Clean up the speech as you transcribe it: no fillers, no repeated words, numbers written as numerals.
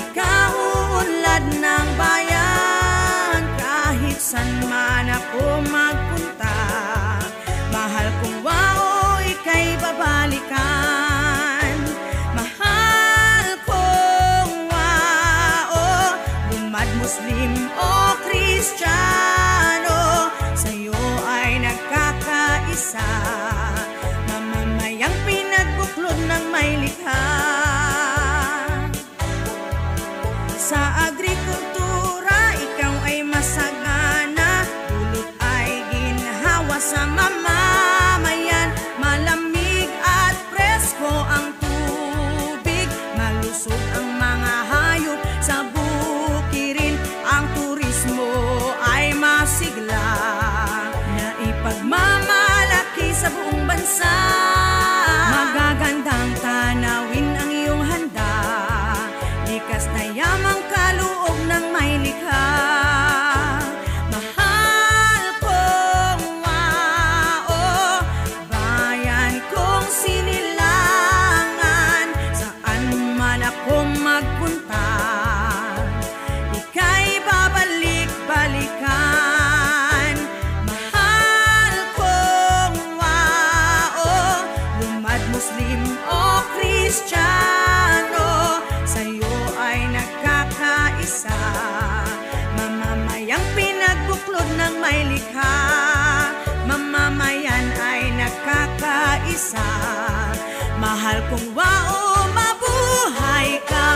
ikauunlad ng bayan. Kahit san man ako magpunta, mahal kong wao, ika'y babalikan. Mahal kong wao, lumad Muslim o Kristiyano, sa'yo ay nagkakaisa, mamamayang pinagbuklod ng may likha. Sa agrikultura, ikaw ay masagana, dulot ay ginhawa sa mamamayan. Malamig at presko ang tubig, malusog ang mga hayop sa bukirin. Ang turismo ay masigla, na ipagmamalaki sa buong bansa. Magagandang tanawin ang iyong handa, likas na yamang kaluog ng may likha. Mahal kong wao, bayan kong sinilangan, saan man ako magpunta, ika'y babalik-balikan. Mahal kong wao, lumad Muslim o Kristiyano, sa'yo ay nagkakaisa, mamamayang pinagbuklod ng may likha. Mamamayan ay nagkakaisa, mahal kong wao, mabuhay ka.